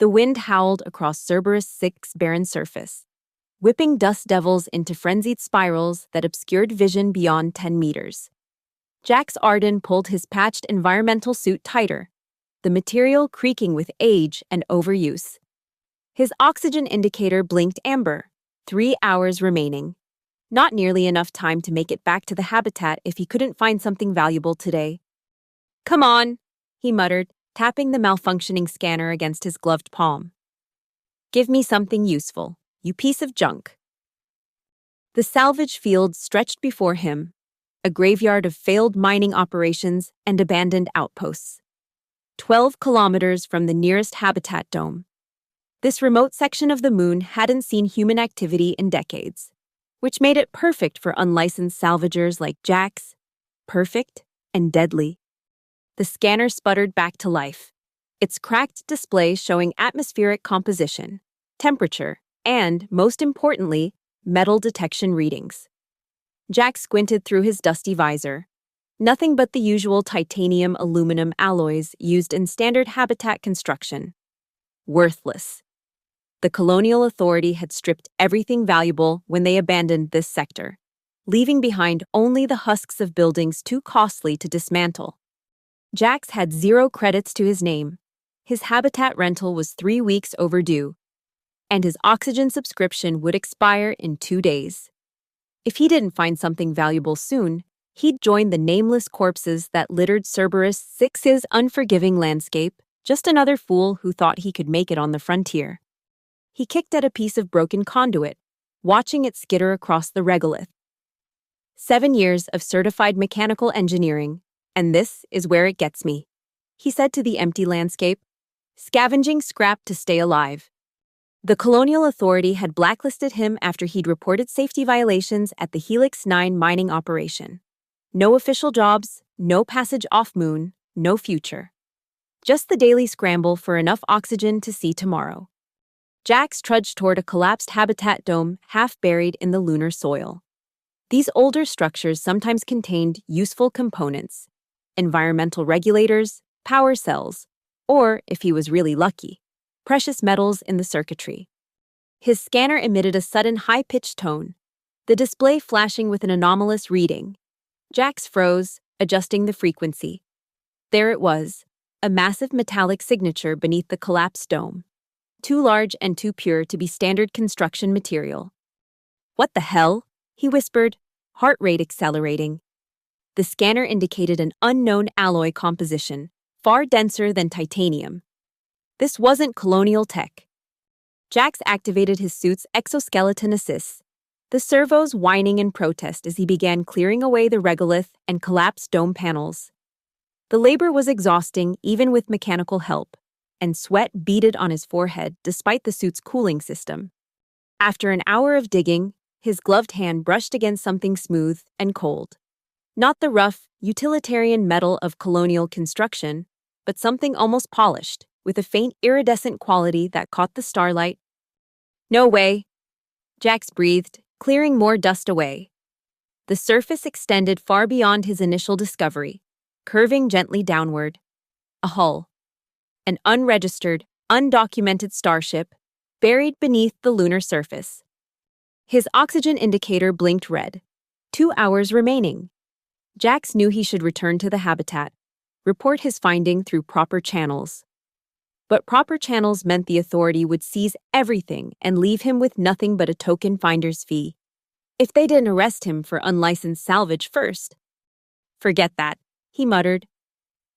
The wind howled across Cerberus 6's barren surface, whipping dust devils into frenzied spirals that obscured vision beyond 10 meters. Jax Arden pulled his patched environmental suit tighter, the material creaking with age and overuse. His oxygen indicator blinked amber, 3 hours remaining. Not nearly enough time to make it back to the habitat if he couldn't find something valuable today. "Come on," he muttered, tapping the malfunctioning scanner against his gloved palm. "Give me something useful, you piece of junk." The salvage field stretched before him, a graveyard of failed mining operations and abandoned outposts. 12 kilometers from the nearest habitat dome. This remote section of the moon hadn't seen human activity in decades, which made it perfect for unlicensed salvagers like Jax. Perfect and deadly. The scanner sputtered back to life, its cracked display showing atmospheric composition, temperature, and, most importantly, metal detection readings. Jax squinted through his dusty visor. Nothing but the usual titanium-aluminum alloys used in standard habitat construction. Worthless. The Colonial Authority had stripped everything valuable when they abandoned this sector, leaving behind only the husks of buildings too costly to dismantle. Jax had 0 credits to his name. His habitat rental was 3 weeks overdue, and his oxygen subscription would expire in 2 days. If he didn't find something valuable soon, he'd join the nameless corpses that littered Cerberus 6's unforgiving landscape, just another fool who thought he could make it on the frontier. He kicked at a piece of broken conduit, watching it skitter across the regolith. 7 years of certified mechanical engineering, and this is where it gets me, he said to the empty landscape, scavenging scrap to stay alive. The Colonial Authority had blacklisted him after he'd reported safety violations at the Helix 9 mining operation. No official jobs, no passage off-moon, no future. Just the daily scramble for enough oxygen to see tomorrow. Jax trudged toward a collapsed habitat dome half buried in the lunar soil. These older structures sometimes contained useful components, environmental regulators, power cells, or, if he was really lucky, precious metals in the circuitry. His scanner emitted a sudden high-pitched tone, the display flashing with an anomalous reading. Jax froze, adjusting the frequency. There it was, a massive metallic signature beneath the collapsed dome. Too large and too pure to be standard construction material. "What the hell?" he whispered, heart rate accelerating. The scanner indicated an unknown alloy composition, far denser than titanium. This wasn't colonial tech. Jax activated his suit's exoskeleton assists, the servos whining in protest as he began clearing away the regolith and collapsed dome panels. The labor was exhausting even with mechanical help, and sweat beaded on his forehead despite the suit's cooling system. After an hour of digging, his gloved hand brushed against something smooth and cold. Not the rough, utilitarian metal of colonial construction, but something almost polished, with a faint iridescent quality that caught the starlight. "No way," Jax breathed, clearing more dust away. The surface extended far beyond his initial discovery, curving gently downward. A hull. An unregistered, undocumented starship, buried beneath the lunar surface. His oxygen indicator blinked red. 2 hours remaining. Jax knew he should return to the habitat, report his finding through proper channels. But proper channels meant the Authority would seize everything and leave him with nothing but a token finder's fee. If they didn't arrest him for unlicensed salvage first. "Forget that," he muttered.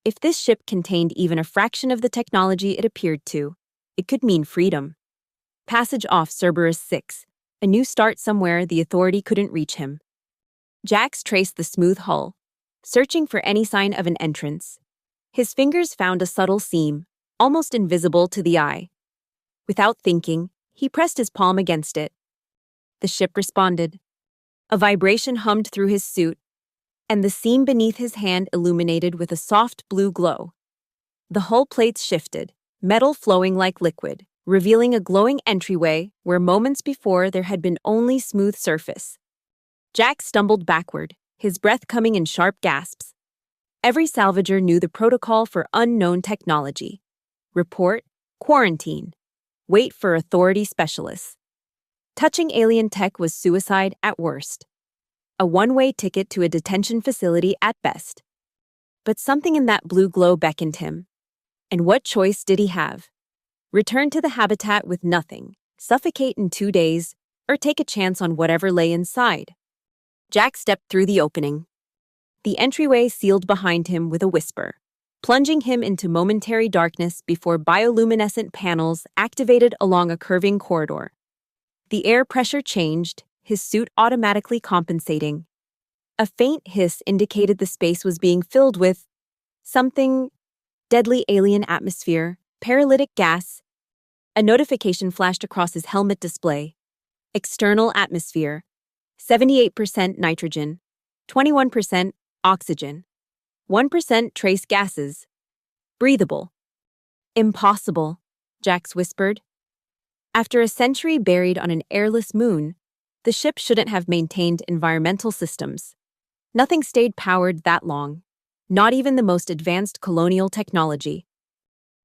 If this ship contained even a fraction of the technology it appeared to, it could mean freedom. Passage off Cerberus 6, a new start somewhere the Authority couldn't reach him. Jax traced the smooth hull, searching for any sign of an entrance. His fingers found a subtle seam, almost invisible to the eye. Without thinking, he pressed his palm against it. The ship responded. A vibration hummed through his suit, and the seam beneath his hand illuminated with a soft blue glow. The hull plates shifted, metal flowing like liquid, revealing a glowing entryway where moments before there had been only smooth surface. Jax stumbled backward, his breath coming in sharp gasps. Every salvager knew the protocol for unknown technology. Report, Quarantine. Wait for authority specialists. Touching alien tech was suicide at worst. A one-way ticket to a detention facility at best. But something in that blue glow beckoned him. And what choice did he have? Return to the habitat with nothing, suffocate in 2 days, or take a chance on whatever lay inside? Jack stepped through the opening. The entryway sealed behind him with a whisper, plunging him into momentary darkness before bioluminescent panels activated along a curving corridor. The air pressure changed, his suit automatically compensating. A faint hiss indicated the space was being filled with something: deadly alien atmosphere, paralytic gas. A notification flashed across his helmet display. External atmosphere: 78% nitrogen, 21% oxygen, 1% trace gases. Breathable. Impossible, Jax whispered. After a century buried on an airless moon, the ship shouldn't have maintained environmental systems. Nothing stayed powered that long, not even the most advanced colonial technology.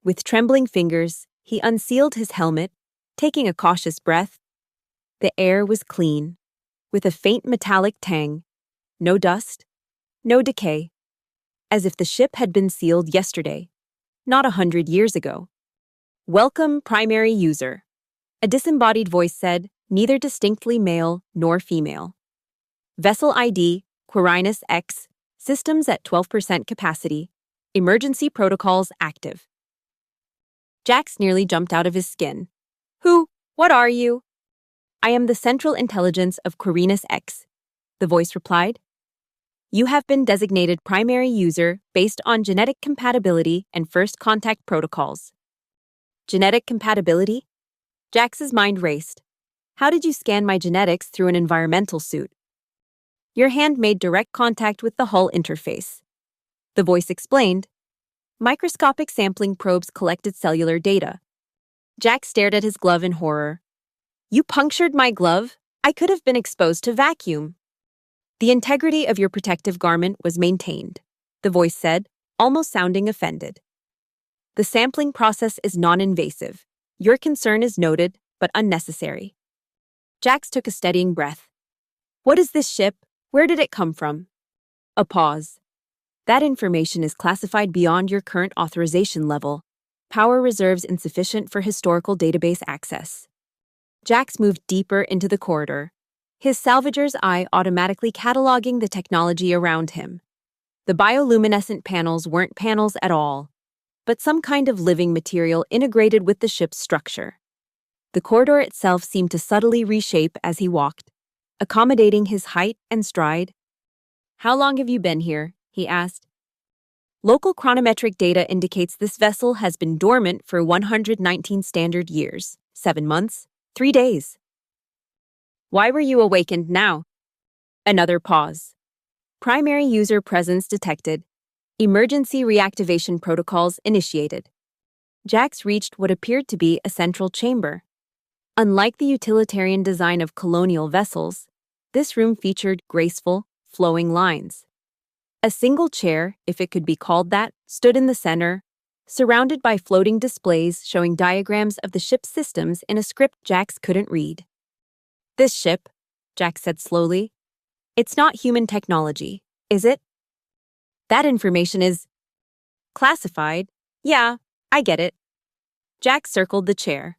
With trembling fingers, he unsealed his helmet, taking a cautious breath. The air was clean, with a faint metallic tang. No dust, no decay. As if the ship had been sealed yesterday, not 100 years ago. Welcome, primary user. A disembodied voice said, neither distinctly male nor female. Vessel ID, Quirinus X, systems at 12% capacity, emergency protocols active. Jax nearly jumped out of his skin. What are you? I am the central intelligence of Quirinus X, the voice replied. You have been designated primary user based on genetic compatibility and first contact protocols. Genetic compatibility? Jax's mind raced. How did you scan my genetics through an environmental suit? Your hand made direct contact with the hull interface. The voice explained. Microscopic sampling probes collected cellular data. Jax stared at his glove in horror. You punctured my glove? I could have been exposed to vacuum. The integrity of your protective garment was maintained, the voice said, almost sounding offended. The sampling process is non-invasive. Your concern is noted, but unnecessary. Jax took a steadying breath. What is this ship? Where did it come from? A pause. That information is classified beyond your current authorization level. Power reserves insufficient for historical database access. Jax moved deeper into the corridor, his salvager's eye automatically cataloging the technology around him. The bioluminescent panels weren't panels at all, but some kind of living material integrated with the ship's structure. The corridor itself seemed to subtly reshape as he walked, accommodating his height and stride. How long have you been here? He asked. Local chronometric data indicates this vessel has been dormant for 119 standard years, 7 months, 3 days. Why were you awakened now? Another pause. Primary user presence detected. Emergency reactivation protocols initiated. Jax reached what appeared to be a central chamber. Unlike the utilitarian design of colonial vessels, this room featured graceful, flowing lines. A single chair, if it could be called that, stood in the center, surrounded by floating displays showing diagrams of the ship's systems in a script Jax couldn't read. This ship, Jax said slowly, it's not human technology, is it? That information is classified. Yeah, I get it. Jax circled the chair.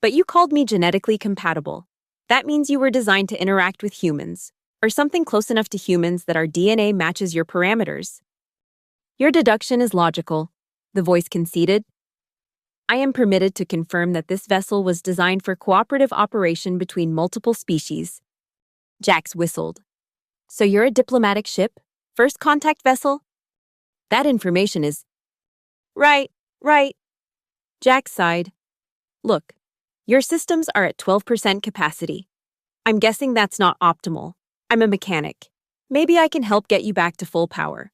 But you called me genetically compatible. That means you were designed to interact with humans, or something close enough to humans that our DNA matches your parameters. Your deduction is logical, the voice conceded. I am permitted to confirm that this vessel was designed for cooperative operation between multiple species. Jax whistled. So you're a diplomatic ship? First contact vessel? That information is... Right. Jax sighed. Look, your systems are at 12% capacity. I'm guessing that's not optimal. I'm a mechanic. Maybe I can help get you back to full power.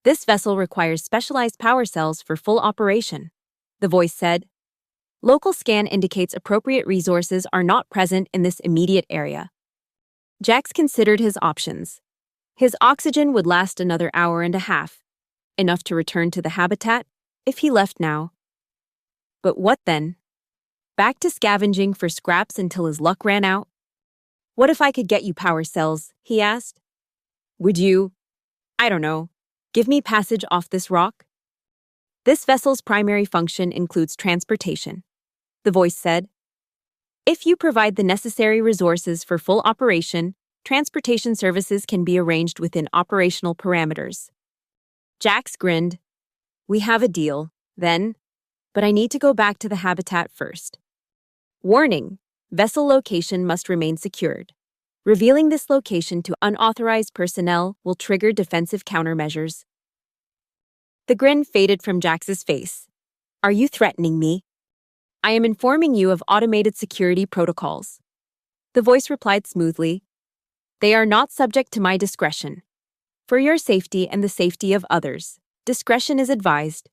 This vessel requires specialized power cells for full operation, the voice said. Local scan indicates appropriate resources are not present in this immediate area. Jax considered his options. His oxygen would last another hour and a half, enough to return to the habitat if he left now. But what then? Back to scavenging for scraps until his luck ran out? What if I could get you power cells? He asked. Would you, I don't know, give me passage off this rock? This vessel's primary function includes transportation, the voice said. If you provide the necessary resources for full operation, transportation services can be arranged within operational parameters. Jax grinned. We have a deal, then, but I need to go back to the habitat first. Warning: vessel location must remain secured. Revealing this location to unauthorized personnel will trigger defensive countermeasures. The grin faded from Jax's face. Are you threatening me? I am informing you of automated security protocols. The voice replied smoothly. They are not subject to my discretion. For your safety and the safety of others, discretion is advised.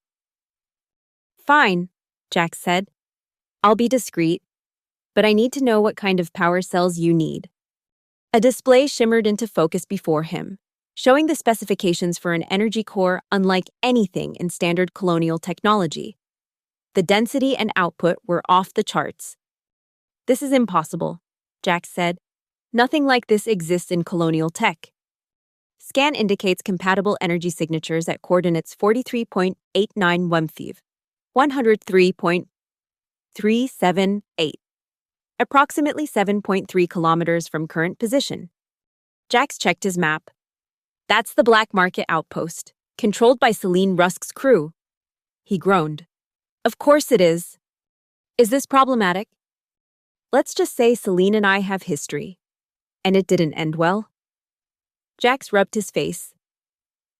Fine, Jax said. I'll be discreet, but I need to know what kind of power cells you need. A display shimmered into focus before him, showing the specifications for an energy core unlike anything in standard colonial technology. The density and output were off the charts. This is impossible, Jax said. Nothing like this exists in colonial tech. Scan indicates compatible energy signatures at coordinates 43.89 WMFIV, 103.378, approximately 7.3 kilometers from current position. Jax checked his map. That's the black market outpost, controlled by Celine Rusk's crew. He groaned. Of course it is. Is this problematic? Let's just say Celine and I have history. And it didn't end well. Jax rubbed his face.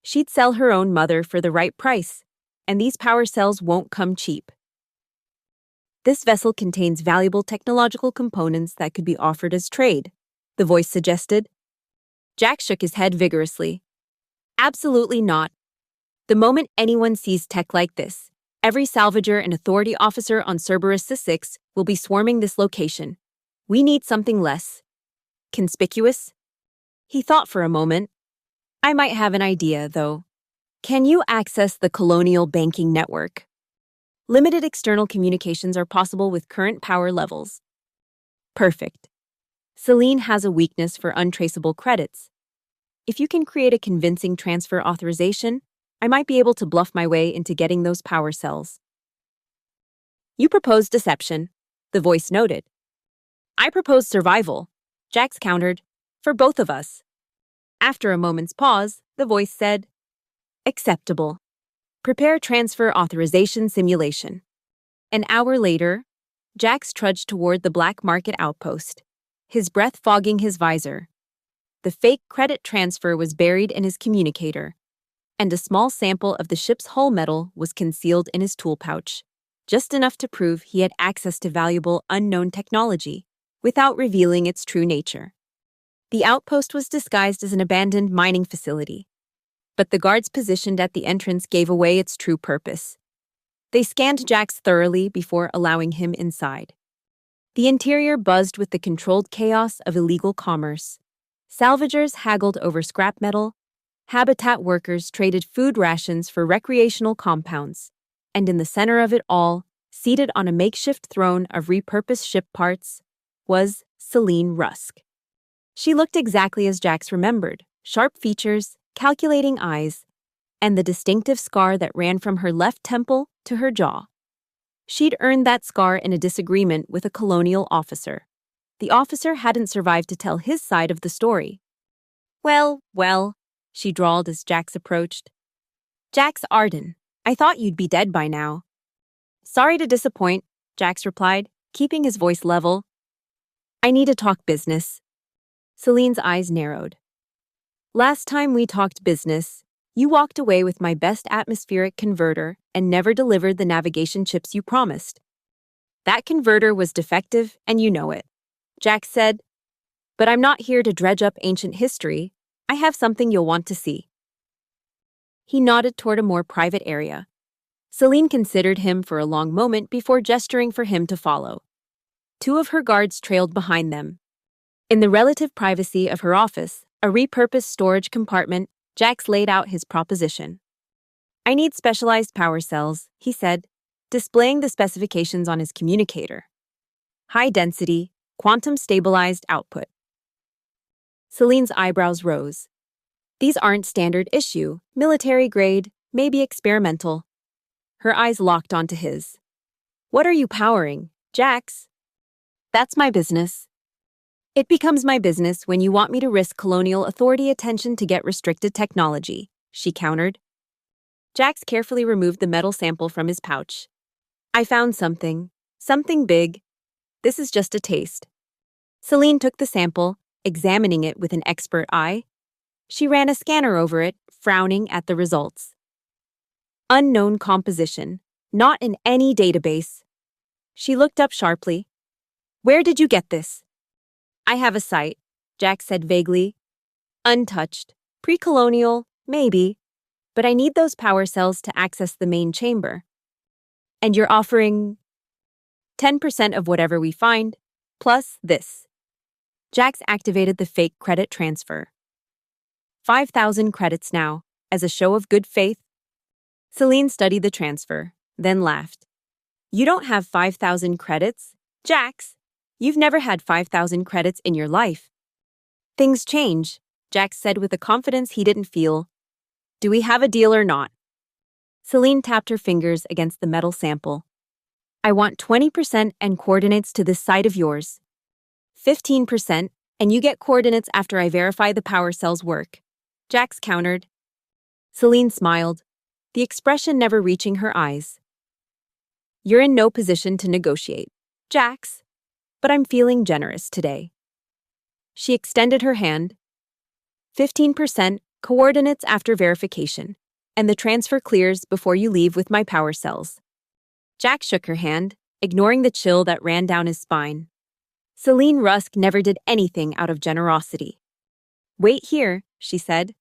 She'd sell her own mother for the right price, and these power cells won't come cheap. This vessel contains valuable technological components that could be offered as trade, the voice suggested. Jax shook his head vigorously. Absolutely not. The moment anyone sees tech like this, every salvager and authority officer on Cerberus 6 will be swarming this location. We need something less conspicuous. He thought for a moment. I might have an idea, though. Can you access the colonial banking network? Limited external communications are possible with current power levels. Perfect. Celine has a weakness for untraceable credits. If you can create a convincing transfer authorization, I might be able to bluff my way into getting those power cells. You propose deception, the voice noted. I propose survival, Jax countered, for both of us. After a moment's pause, the voice said, acceptable. Prepare transfer authorization simulation. An hour later, Jax trudged toward the black market outpost, his breath fogging his visor. The fake credit transfer was buried in his communicator, and a small sample of the ship's hull metal was concealed in his tool pouch, just enough to prove he had access to valuable unknown technology, without revealing its true nature. The outpost was disguised as an abandoned mining facility, but the guards positioned at the entrance gave away its true purpose. They scanned Jax thoroughly before allowing him inside. The interior buzzed with the controlled chaos of illegal commerce. Salvagers haggled over scrap metal, habitat workers traded food rations for recreational compounds, and in the center of it all, seated on a makeshift throne of repurposed ship parts, was Celine Rusk. She looked exactly as Jax remembered, sharp features, calculating eyes, and the distinctive scar that ran from her left temple to her jaw. She'd earned that scar in a disagreement with a colonial officer. The officer hadn't survived to tell his side of the story. Well, she drawled as Jax approached. Jax Arden, I thought you'd be dead by now. Sorry to disappoint, Jax replied, keeping his voice level. I need to talk business. Celine's eyes narrowed. Last time we talked business, you walked away with my best atmospheric converter and never delivered the navigation chips you promised. That converter was defective, and you know it, Jax said. But I'm not here to dredge up ancient history. I have something you'll want to see. He nodded toward a more private area. Celine considered him for a long moment before gesturing for him to follow. Two of her guards trailed behind them. In the relative privacy of her office, a repurposed storage compartment, Jax laid out his proposition. I need specialized power cells, he said. displaying the specifications on his communicator. High density, quantum stabilized output. Celine's eyebrows rose. These aren't standard issue, military grade, maybe experimental. Her eyes locked onto his. What are you powering, Jax? That's my business. It becomes my business when you want me to risk colonial authority attention to get restricted technology, she countered. Jax carefully removed the metal sample from his pouch. I found something big. This is just a taste. Celine took the sample, examining it with an expert eye. She ran a scanner over it, frowning at the results. Unknown composition, not in any database. She looked up sharply. Where did you get this? I have a site, Jack said vaguely. Untouched, pre-colonial, maybe, but I need those power cells to access the main chamber. And you're offering 10% of whatever we find, plus this. Jax activated the fake credit transfer. 5,000 credits now, as a show of good faith. Celine studied the transfer, then laughed. You don't have 5,000 credits, Jax. You've never had 5,000 credits in your life. Things change, Jax said with a confidence he didn't feel. Do we have a deal or not? Celine tapped her fingers against the metal sample. I want 20% and coordinates to this site of yours. 15%, and you get coordinates after I verify the power cell's work. Jax countered. Celine smiled, the expression never reaching her eyes. You're in no position to negotiate, Jax, but I'm feeling generous today. She extended her hand. 15%, coordinates after verification, and the transfer clears before you leave with my power cells. Jack shook her hand, ignoring the chill that ran down his spine. Celine Rusk never did anything out of generosity. Wait here, she said.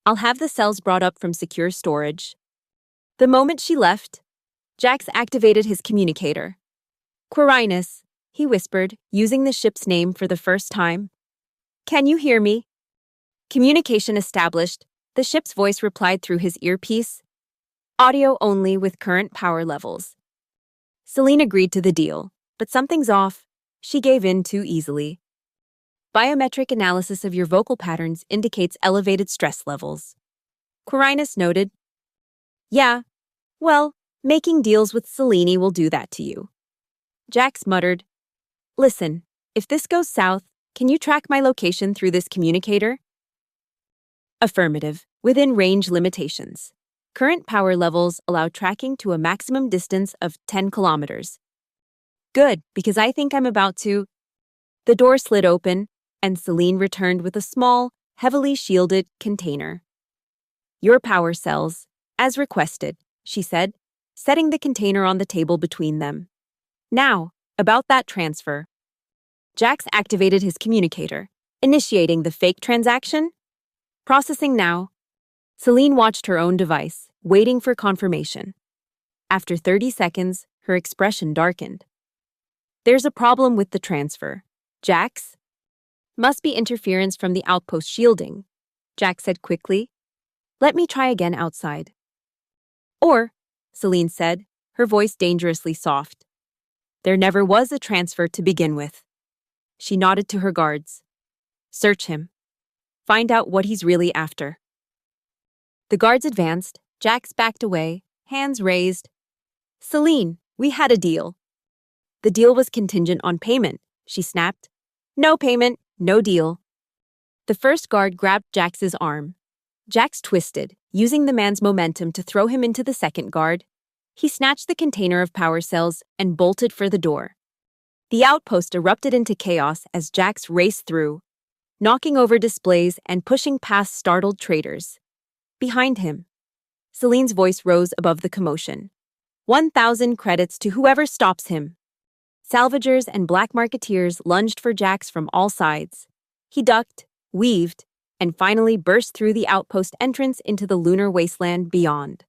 I'll have the cells brought up from secure storage. The moment she left, Jax activated his communicator. Quirinus, he whispered, using the ship's name for the first time. Can you hear me? Communication established, the ship's voice replied through his earpiece. Audio only with current power levels. Celine agreed to the deal, but something's off. She gave in too easily. Biometric analysis of your vocal patterns indicates elevated stress levels. Quirinus noted. Yeah, well, making deals with Selene will do that to you. Jax muttered. Listen, if this goes south, can you track my location through this communicator? Affirmative, within range limitations. Current power levels allow tracking to a maximum distance of 10 kilometers. Good, because I think I'm about to... The door slid open, and Celine returned with a small, heavily shielded container. Your power cells, as requested, she said, setting the container on the table between them. Now, about that transfer. Jax activated his communicator, initiating the fake transaction. Processing now. Celine watched her own device, waiting for confirmation. After 30 seconds, her expression darkened. There's a problem with the transfer. Jax? Must be interference from the outpost shielding, Jax said quickly. Let me try again outside. Or, Celine said, her voice dangerously soft. There never was a transfer to begin with. She nodded to her guards. Search him. Find out what he's really after. The guards advanced, Jax backed away, hands raised. Celine, we had a deal. The deal was contingent on payment, she snapped. No payment, no deal. The first guard grabbed Jax's arm. Jax twisted, using the man's momentum to throw him into the second guard. He snatched the container of power cells and bolted for the door. The outpost erupted into chaos as Jax raced through, knocking over displays and pushing past startled traders. Behind him, Celine's voice rose above the commotion. 1,000 credits to whoever stops him. Salvagers and black marketeers lunged for Jax from all sides. He ducked, weaved, and finally burst through the outpost entrance into the lunar wasteland beyond.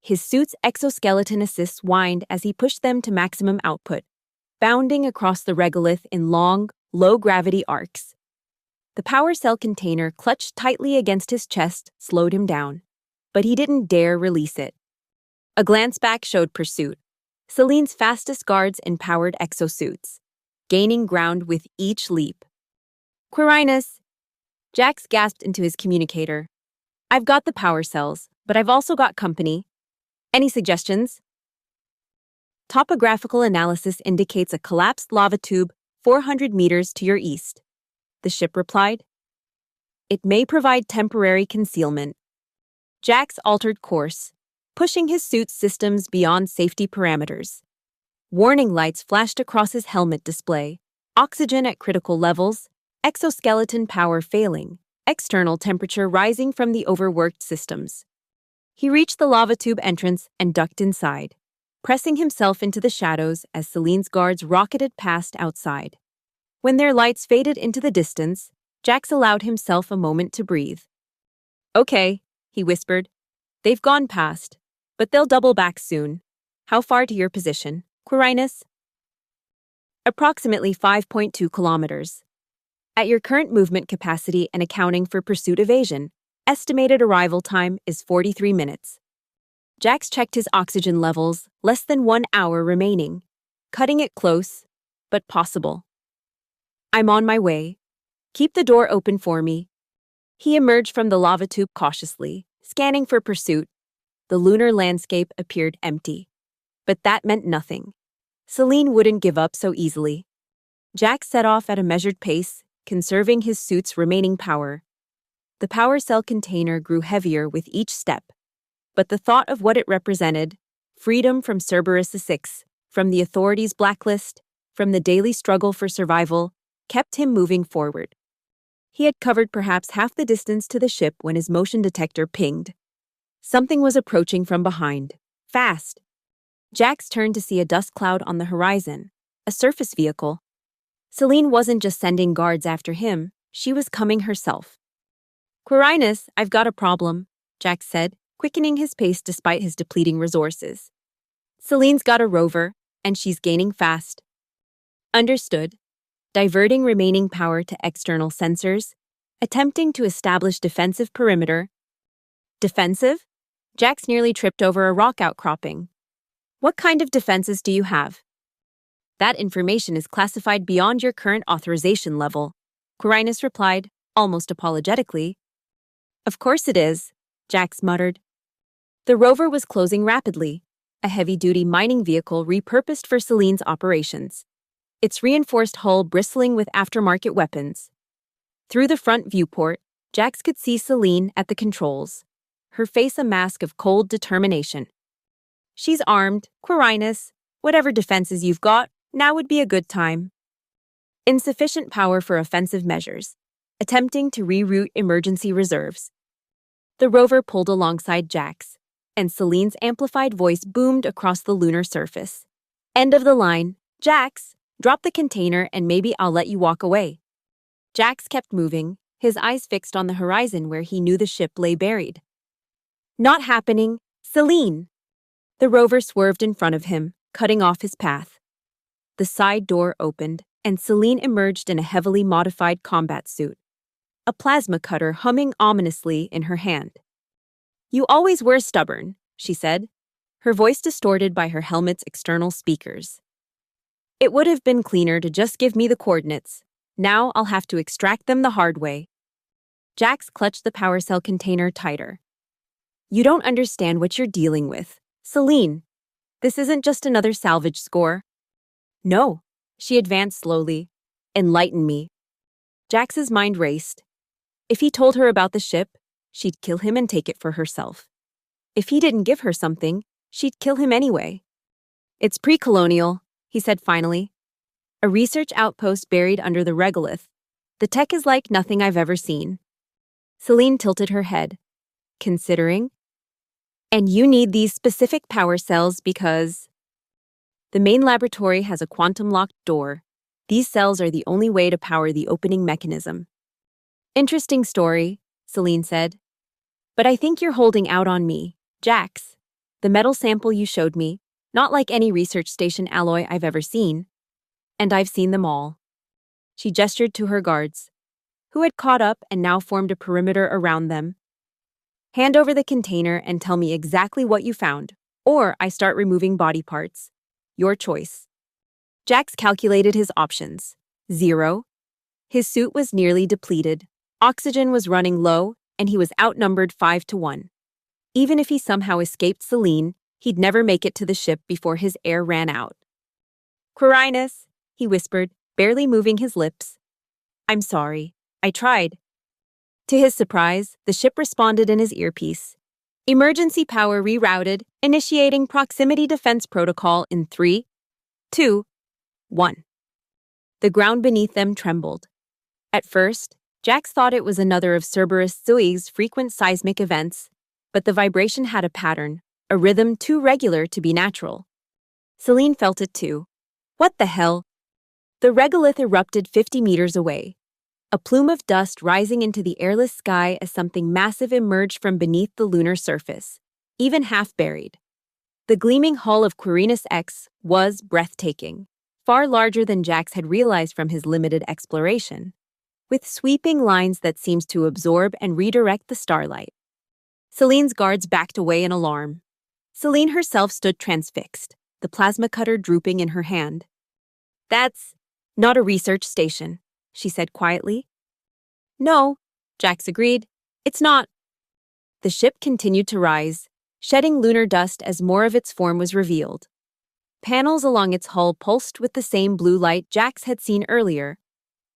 His suit's exoskeleton assists whined as he pushed them to maximum output, bounding across the regolith in long, low-gravity arcs. The power cell container clutched tightly against his chest slowed him down, but he didn't dare release it. A glance back showed pursuit, Celine's fastest guards in powered exosuits, gaining ground with each leap. Quirinus! Jax gasped into his communicator. I've got the power cells, but I've also got company. Any suggestions? Topographical analysis indicates a collapsed lava tube 400 meters to your east, the ship replied. It may provide temporary concealment. Jax altered course, pushing his suit's systems beyond safety parameters. Warning lights flashed across his helmet display. Oxygen at critical levels, exoskeleton power failing, external temperature rising from the overworked systems. He reached the lava tube entrance and ducked inside, pressing himself into the shadows as Celine's guards rocketed past outside. When their lights faded into the distance, Jax allowed himself a moment to breathe. Okay, he whispered. They've gone past, but they'll double back soon. How far to your position, Quirinus? Approximately 5.2 kilometers. At your current movement capacity and accounting for pursuit evasion, estimated arrival time is 43 minutes. Jax checked his oxygen levels, less than 1 hour remaining, cutting it close, but possible. I'm on my way. Keep the door open for me. He emerged from the lava tube cautiously, scanning for pursuit. The lunar landscape appeared empty. But that meant nothing. Celine wouldn't give up so easily. Jax set off at a measured pace, conserving his suit's remaining power. The power cell container grew heavier with each step, but the thought of what it represented, freedom from Cerberus 6, from the authorities' blacklist, from the daily struggle for survival, kept him moving forward. He had covered perhaps half the distance to the ship when his motion detector pinged. Something was approaching from behind, fast. Jax turned to see a dust cloud on the horizon, a surface vehicle. Celine wasn't just sending guards after him, she was coming herself. Quirinus, I've got a problem, Jax said, quickening his pace despite his depleting resources. Celine's got a rover, and she's gaining fast. Understood. Diverting remaining power to external sensors, attempting to establish defensive perimeter. Defensive? Jax nearly tripped over a rock outcropping. What kind of defenses do you have? That information is classified beyond your current authorization level, Quirinus replied, almost apologetically. Of course it is, Jax muttered. The rover was closing rapidly, a heavy-duty mining vehicle repurposed for Celine's operations, its reinforced hull bristling with aftermarket weapons. Through the front viewport, Jax could see Celine at the controls, her face a mask of cold determination. She's armed, Quirinus. Whatever defenses you've got, now would be a good time. Insufficient power for offensive measures, attempting to reroute emergency reserves. The rover pulled alongside Jax, and Celine's amplified voice boomed across the lunar surface. End of the line. Jax, drop the container and maybe I'll let you walk away. Jax kept moving, his eyes fixed on the horizon where he knew the ship lay buried. Not happening. Celine! The rover swerved in front of him, cutting off his path. The side door opened, and Celine emerged in a heavily modified combat suit, a plasma cutter humming ominously in her hand. You always were stubborn, she said, her voice distorted by her helmet's external speakers. It would have been cleaner to just give me the coordinates. Now I'll have to extract them the hard way. Jax clutched the power cell container tighter. You don't understand what you're dealing with, Celine. This isn't just another salvage score. No, she advanced slowly. Enlighten me. Jax's mind raced. If he told her about the ship, she'd kill him and take it for herself. If he didn't give her something, she'd kill him anyway. It's pre-colonial, he said finally. A research outpost buried under the regolith. The tech is like nothing I've ever seen. Celine tilted her head. Considering? And you need these specific power cells because... The main laboratory has a quantum-locked door. These cells are the only way to power the opening mechanism. Interesting story, Celine said. But I think you're holding out on me, Jax. The metal sample you showed me, not like any research station alloy I've ever seen. And I've seen them all. She gestured to her guards, who had caught up and now formed a perimeter around them. Hand over the container and tell me exactly what you found, or I start removing body parts. Your choice. Jax calculated his options. 0. His suit was nearly depleted, oxygen was running low, and he was outnumbered 5-1. Even if he somehow escaped Selene, he'd never make it to the ship before his air ran out. Quirinus, he whispered, barely moving his lips. I'm sorry. I tried. To his surprise, the ship responded in his earpiece. Emergency power rerouted, initiating proximity defense protocol in 3, 2, 1. The ground beneath them trembled. At first, Jax thought it was another of Cerberus Zui's frequent seismic events, but the vibration had a pattern, a rhythm too regular to be natural. Selene felt it too. What the hell? The regolith erupted 50 meters away, a plume of dust rising into the airless sky as something massive emerged from beneath the lunar surface, even half-buried. The gleaming hull of Quirinus X was breathtaking, far larger than Jax had realized from his limited exploration, with sweeping lines that seemed to absorb and redirect the starlight. Selene's guards backed away in alarm. Selene herself stood transfixed, the plasma cutter drooping in her hand. That's not a research station, she said quietly. No, Jax agreed. It's not. The ship continued to rise, shedding lunar dust as more of its form was revealed. Panels along its hull pulsed with the same blue light Jax had seen earlier,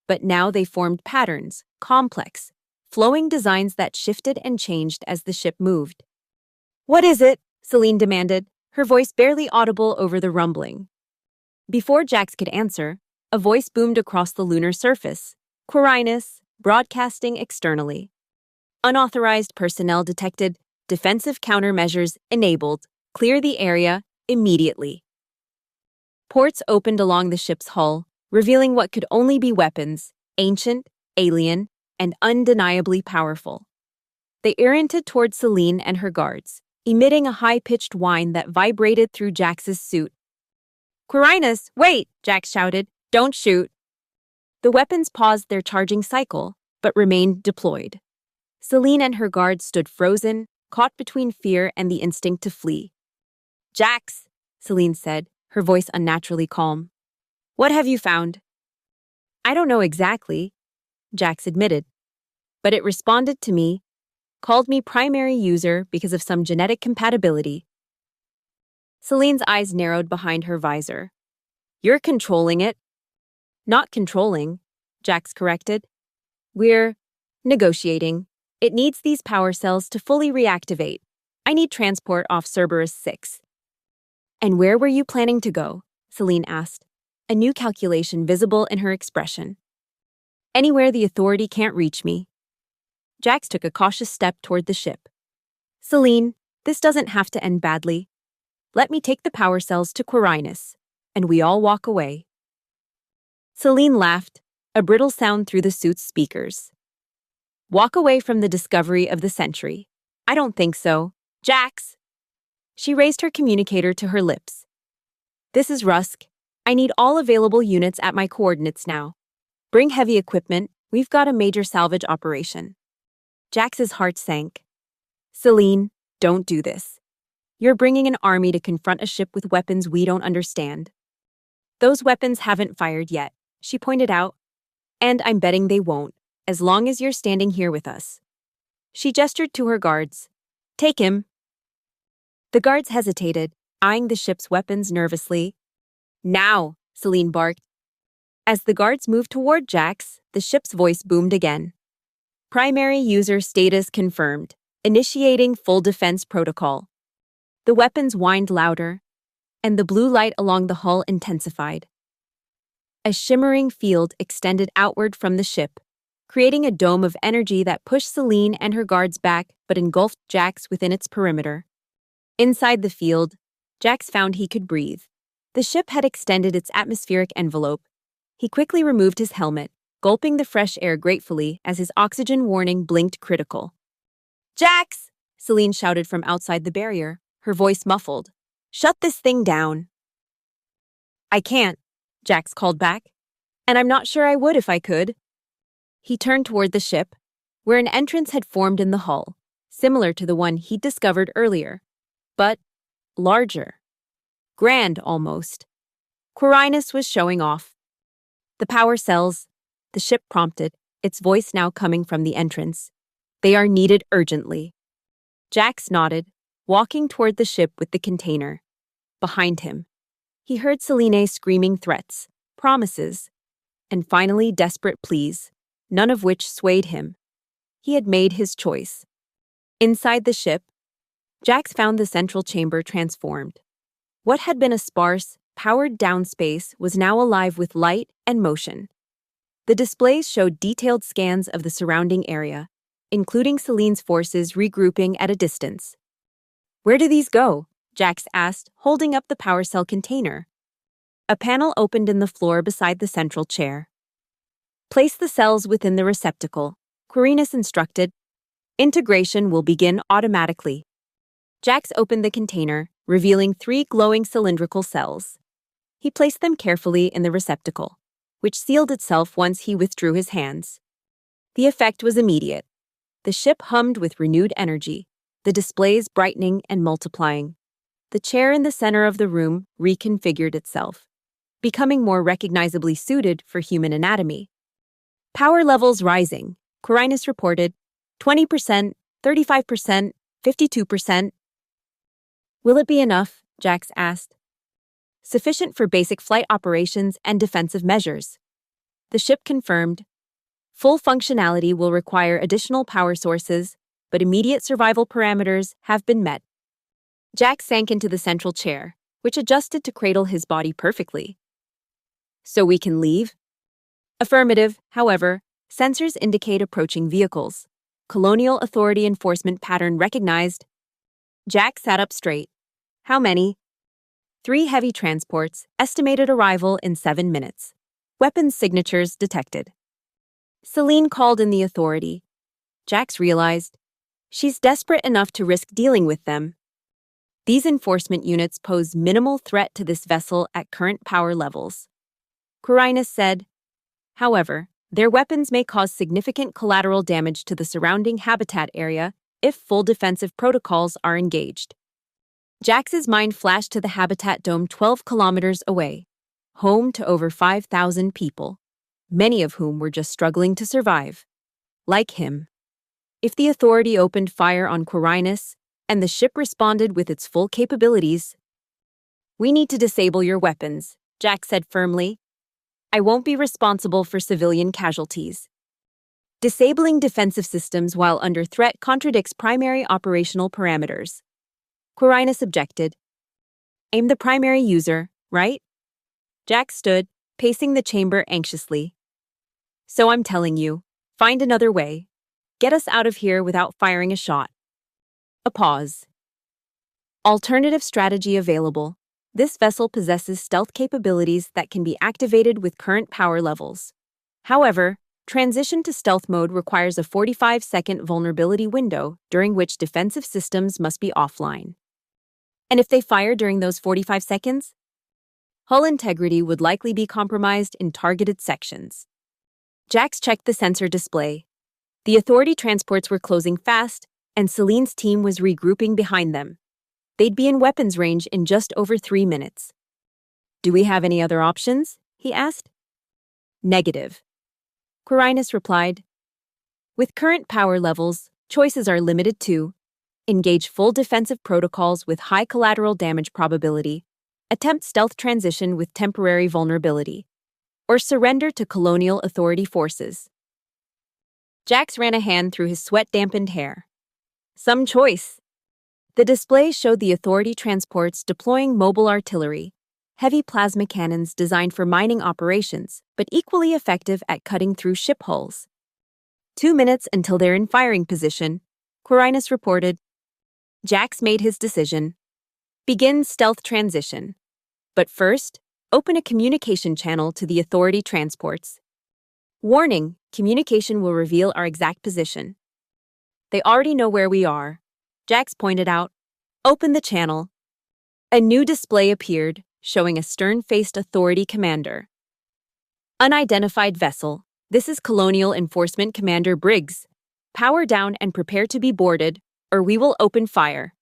but now they formed patterns, complex, flowing designs that shifted and changed as the ship moved. What is it? Selene demanded, her voice barely audible over the rumbling. Before Jax could answer, a voice boomed across the lunar surface. Quirinus, broadcasting externally. Unauthorized personnel detected. Defensive countermeasures enabled. Clear the area immediately. Ports opened along the ship's hull, revealing what could only be weapons, ancient, alien, and undeniably powerful. They oriented toward Selene and her guards, emitting a high-pitched whine that vibrated through Jax's suit. Quirinus, wait! Jax shouted. Don't shoot. The weapons paused their charging cycle, but remained deployed. Selene and her guards stood frozen, caught between fear and the instinct to flee. Jax, Selene said, her voice unnaturally calm. What have you found? I don't know exactly, Jax admitted. But it responded to me, called me primary user because of some genetic compatibility. Selene's eyes narrowed behind her visor. You're controlling it. Not controlling, Jax corrected. We're negotiating. It needs these power cells to fully reactivate. I need transport off Cerberus 6. And where were you planning to go? Selene asked, a new calculation visible in her expression. Anywhere the authority can't reach me. Jax took a cautious step toward the ship. Selene, this doesn't have to end badly. Let me take the power cells to Quirinus, and we all walk away. Selene laughed, a brittle sound through the suit's speakers. Walk away from the discovery of the century. I don't think so. Jax! She raised her communicator to her lips. This is Rusk. I need all available units at my coordinates now. Bring heavy equipment. We've got a major salvage operation. Jax's heart sank. Selene, don't do this. You're bringing an army to confront a ship with weapons we don't understand. Those weapons haven't fired yet, she pointed out. And I'm betting they won't, as long as you're standing here with us. She gestured to her guards. Take him. The guards hesitated, eyeing the ship's weapons nervously. Now, Selene barked. As the guards moved toward Jax, the ship's voice boomed again. Primary user status confirmed. Initiating full defense protocol. The weapons whined louder, and the blue light along the hull intensified. A shimmering field extended outward from the ship, creating a dome of energy that pushed Selene and her guards back but engulfed Jax within its perimeter. Inside the field, Jax found he could breathe. The ship had extended its atmospheric envelope. He quickly removed his helmet, gulping the fresh air gratefully as his oxygen warning blinked critical. Jax! Selene shouted from outside the barrier, her voice muffled. Shut this thing down. I can't, Jax called back. And I'm not sure I would if I could. He turned toward the ship, where an entrance had formed in the hull, similar to the one he'd discovered earlier, but larger. Grand, almost. Quirinus was showing off. The power cells, the ship prompted, its voice now coming from the entrance. They are needed urgently. Jax nodded, walking toward the ship with the container. Behind him, he heard Selene screaming threats, promises, and finally desperate pleas, none of which swayed him. He had made his choice. Inside the ship, Jax found the central chamber transformed. What had been a sparse, powered-down space was now alive with light and motion. The displays showed detailed scans of the surrounding area, including Selene's forces regrouping at a distance. "Where do these go?" Jax asked, holding up the power cell container. A panel opened in the floor beside the central chair. "Place the cells within the receptacle," Quirinus instructed. "Integration will begin automatically." Jax opened the container, revealing 3 glowing cylindrical cells. He placed them carefully in the receptacle, which sealed itself once he withdrew his hands. The effect was immediate. The ship hummed with renewed energy, the displays brightening and multiplying. The chair in the center of the room reconfigured itself, becoming more recognizably suited for human anatomy. "Power levels rising," Quirinus reported. 20%, 35%, 52%. "Will it be enough?" Jax asked. "Sufficient for basic flight operations and defensive measures." The ship confirmed. "Full functionality will require additional power sources, but immediate survival parameters have been met." Jax sank into the central chair, which adjusted to cradle his body perfectly. "So we can leave?" "Affirmative, however, sensors indicate approaching vehicles. Colonial Authority enforcement pattern recognized." Jax sat up straight. "How many?" 3 heavy transports, estimated arrival in 7 minutes. Weapons signatures detected. Selene called in the Authority. Jax realized. She's desperate enough to risk dealing with them. These enforcement units pose minimal threat to this vessel at current power levels. Quirinus said. However, their weapons may cause significant collateral damage to the surrounding habitat area if full defensive protocols are engaged. Jax's mind flashed to the habitat dome 12 kilometers away, home to over 5,000 people, many of whom were just struggling to survive. Like him. If the Authority opened fire on Quirinus and the ship responded with its full capabilities, "We need to disable your weapons," Jax said firmly. "I won't be responsible for civilian casualties." Disabling defensive systems while under threat contradicts primary operational parameters. Quirinus objected. "I'm the primary user, right?" Jax stood, pacing the chamber anxiously. "So I'm telling you, find another way. Get us out of here without firing a shot." A pause. Alternative strategy available. This vessel possesses stealth capabilities that can be activated with current power levels. However, transition to stealth mode requires a 45-second vulnerability window during which defensive systems must be offline. And if they fire during those 45 seconds? Hull integrity would likely be compromised in targeted sections. Jax checked the sensor display. The Authority transports were closing fast, and Selene's team was regrouping behind them. They'd be in weapons range in just over 3 minutes. "Do we have any other options?" he asked. "Negative," Quirinus replied. "With current power levels, choices are limited to engage full defensive protocols with high collateral damage probability, attempt stealth transition with temporary vulnerability, or surrender to Colonial Authority forces." Jax ran a hand through his sweat-dampened hair. Some choice. The display showed the Authority transports deploying mobile artillery, heavy plasma cannons designed for mining operations, but equally effective at cutting through ship hulls. 2 minutes until they're in firing position, Quirinus reported. Jax made his decision. Begin stealth transition. But first, open a communication channel to the Authority transports. Warning, communication will reveal our exact position. They already know where we are, Jax pointed out. Open the channel. A new display appeared, showing a stern-faced Authority commander. Unidentified vessel. This is Colonial Enforcement Commander Briggs. Power down and prepare to be boarded, or we will open fire.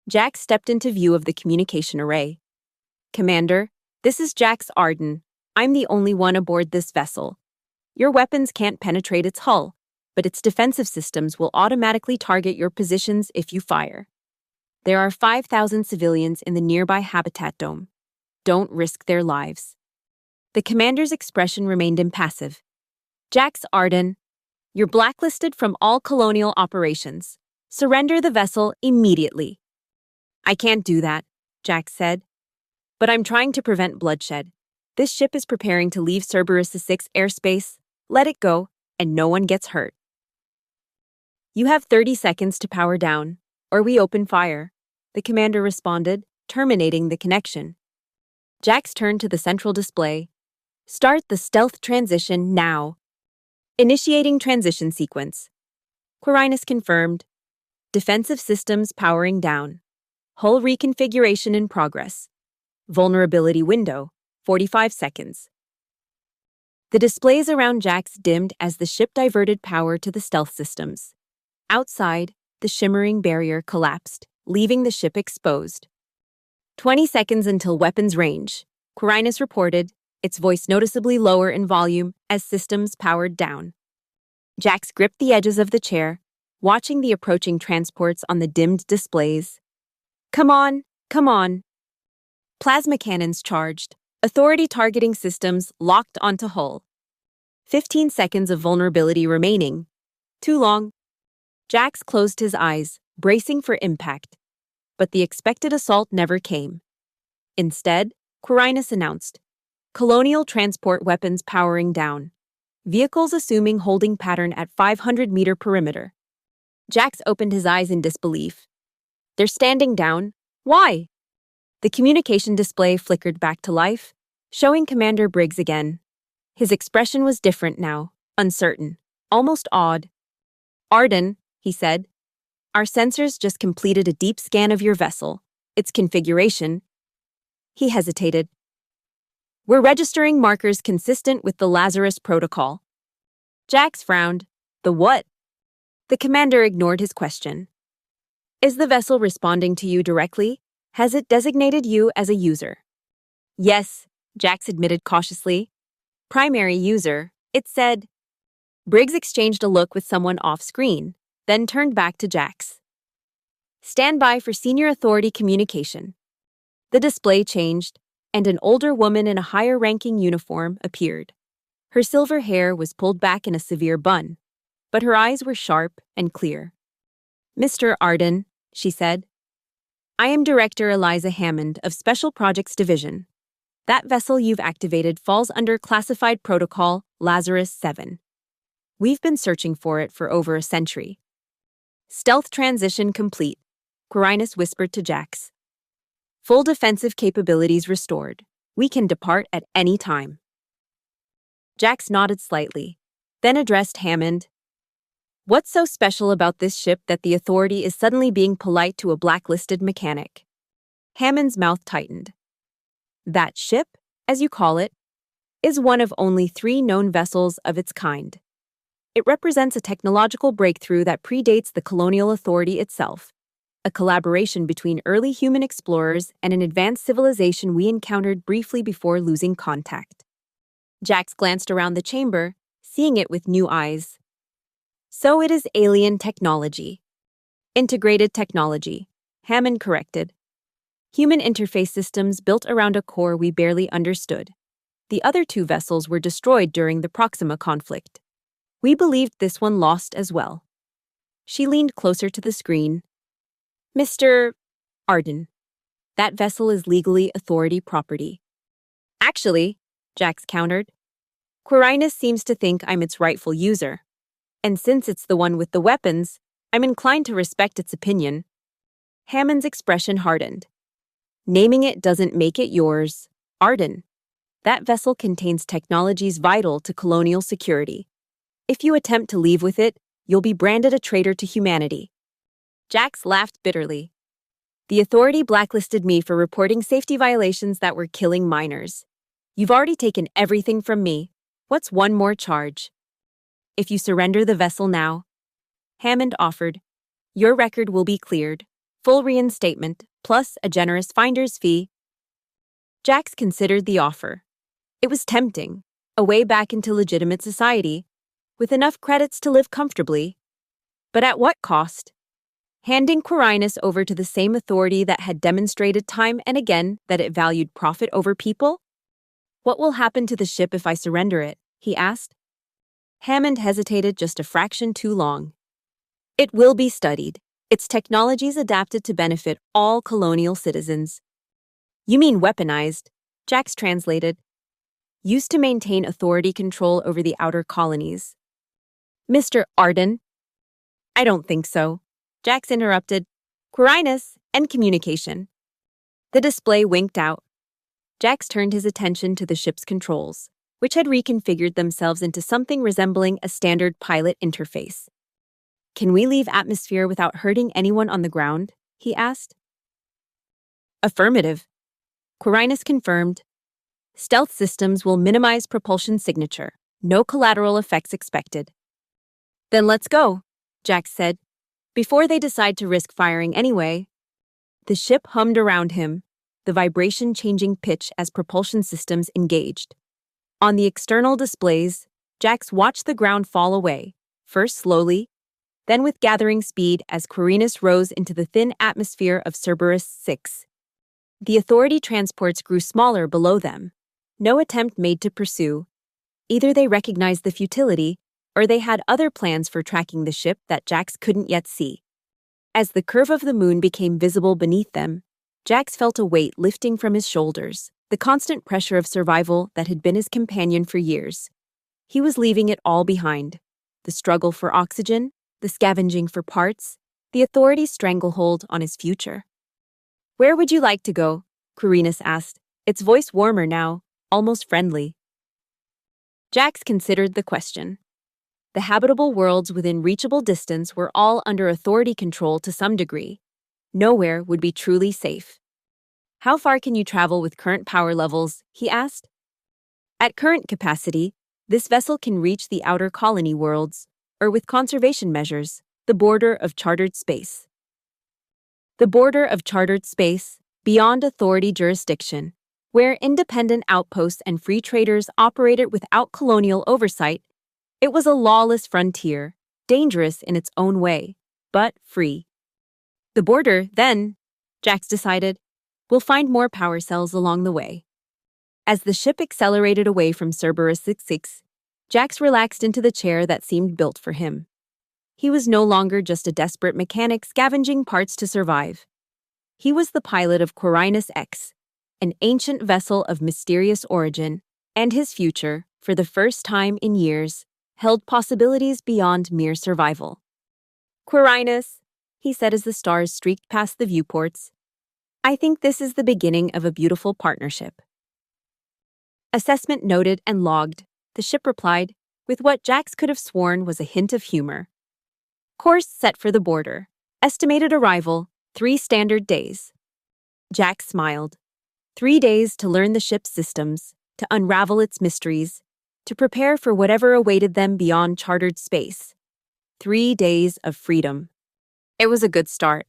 Jax stepped into view of the communication array. Commander, This is Jax Arden. I'm the only one aboard this vessel. Your weapons can't penetrate its hull, but its defensive systems will automatically target your positions if you fire. There are 5,000 civilians in the nearby habitat dome. Don't risk their lives. The commander's expression remained impassive. Jax Arden, you're blacklisted from all colonial operations. Surrender the vessel immediately. I can't do that, Jax said. But I'm trying to prevent bloodshed. This ship is preparing to leave Cerberus 6 airspace. Let it go, and no one gets hurt. You have 30 seconds to power down, or we open fire, the commander responded, terminating the connection. Jax turned to the central display. Start the stealth transition now. Initiating transition sequence. Quirinus confirmed. Defensive systems powering down. Hull reconfiguration in progress. Vulnerability window, 45 seconds. The displays around Jax dimmed as the ship diverted power to the stealth systems. Outside, the shimmering barrier collapsed, leaving the ship exposed. 20 seconds until weapons range, Quirinus reported, its voice noticeably lower in volume as systems powered down. Jax gripped the edges of the chair, watching the approaching transports on the dimmed displays. Come on, come on. Plasma cannons charged, authority targeting systems locked onto hull. 15 seconds of vulnerability remaining. Too long. Jax closed his eyes, bracing for impact. But the expected assault never came. Instead, Quirinus announced, Colonial transport weapons powering down. Vehicles assuming holding pattern at 500-meter perimeter. Jax opened his eyes in disbelief. They're standing down. Why? The communication display flickered back to life, showing Commander Briggs again. His expression was different now, uncertain, almost awed. Arden, he said, our sensors just completed a deep scan of your vessel, its configuration. He hesitated. We're registering markers consistent with the Lazarus Protocol. Jax frowned. The what? The commander ignored his question. Is the vessel responding to you directly? Has it designated you as a user? Yes, Jax admitted cautiously. Primary user, it said. Briggs exchanged a look with someone off-screen, then turned back to Jax. Stand by for senior authority communication. The display changed, and an older woman in a higher-ranking uniform appeared. Her silver hair was pulled back in a severe bun, but her eyes were sharp and clear. Mr. Arden, she said, I am Director Eliza Hammond of Special Projects Division. That vessel you've activated falls under Classified Protocol Lazarus 7. We've been searching for it for over a century. Stealth transition complete, Quirinus whispered to Jax. Full defensive capabilities restored. We can depart at any time. Jax nodded slightly, then addressed Hammond. What's so special about this ship that the Authority is suddenly being polite to a blacklisted mechanic? Hammond's mouth tightened. That ship, as you call it, is one of only 3 known vessels of its kind. It represents a technological breakthrough that predates the colonial authority itself, a collaboration between early human explorers and an advanced civilization we encountered briefly before losing contact. Jax glanced around the chamber, seeing it with new eyes. So it is alien technology. Integrated technology, Hammond corrected. Human interface systems built around a core we barely understood. The other 2 vessels were destroyed during the Proxima conflict. We believed this one lost as well. She leaned closer to the screen. Mr. Arden, that vessel is legally Authority property. Actually, Jax countered, Quirinus seems to think I'm its rightful user. And since it's the one with the weapons, I'm inclined to respect its opinion. Hammond's expression hardened. Naming it doesn't make it yours, Arden. That vessel contains technologies vital to colonial security. If you attempt to leave with it, you'll be branded a traitor to humanity. Jax laughed bitterly. The Authority blacklisted me for reporting safety violations that were killing minors. You've already taken everything from me. What's one more charge? If you surrender the vessel now, Hammond offered, your record will be cleared, full reinstatement, plus a generous finder's fee. Jax considered the offer. It was tempting, a way back into legitimate society, with enough credits to live comfortably. But at what cost? Handing Quirinus over to the same authority that had demonstrated time and again that it valued profit over people? What will happen to the ship if I surrender it? He asked. Hammond hesitated just a fraction too long. It will be studied. Its technologies adapted to benefit all colonial citizens. You mean weaponized, Jax translated. Used to maintain authority control over the outer colonies. Mr. Arden? I don't think so, Jax interrupted. Quirinus and communication. The display winked out. Jax turned his attention to the ship's controls, which had reconfigured themselves into something resembling a standard pilot interface. Can we leave atmosphere without hurting anyone on the ground? He asked. Affirmative. Quirinus confirmed. Stealth systems will minimize propulsion signature. No collateral effects expected. Then let's go, Jax said. Before they decide to risk firing anyway. The ship hummed around him, the vibration changing pitch as propulsion systems engaged. On the external displays, Jax watched the ground fall away, first slowly, then with gathering speed as Quirinus rose into the thin atmosphere of Cerberus 6. The Authority transports grew smaller below them. No attempt made to pursue. Either they recognized the futility, or they had other plans for tracking the ship that Jax couldn't yet see. As the curve of the moon became visible beneath them, Jax felt a weight lifting from his shoulders, the constant pressure of survival that had been his companion for years. He was leaving it all behind. The struggle for oxygen, the scavenging for parts, the Authority's stranglehold on his future. Where would you like to go? Quirinus asked, its voice warmer now, almost friendly. Jax considered the question. The habitable worlds within reachable distance were all under Authority control to some degree. Nowhere would be truly safe. How far can you travel with current power levels? He asked. At current capacity, this vessel can reach the outer colony worlds, or with conservation measures, the border of chartered space. The border of chartered space, beyond Authority jurisdiction, where independent outposts and free traders operated without colonial oversight, it was a lawless frontier, dangerous in its own way, but free. The border, then, Jax decided, will find more power cells along the way. As the ship accelerated away from Cerberus 6, Jax relaxed into the chair that seemed built for him. He was no longer just a desperate mechanic scavenging parts to survive. He was the pilot of Quirinus X, an ancient vessel of mysterious origin, and his future, for the first time in years, held possibilities beyond mere survival. Quirinus, he said as the stars streaked past the viewports, I think this is the beginning of a beautiful partnership. Assessment noted and logged, the ship replied, with what Jax could have sworn was a hint of humor. Course set for the border. Estimated arrival, 3 standard days. Jax smiled. 3 days to learn the ship's systems, to unravel its mysteries, to prepare for whatever awaited them beyond chartered space. 3 days of freedom. It was a good start.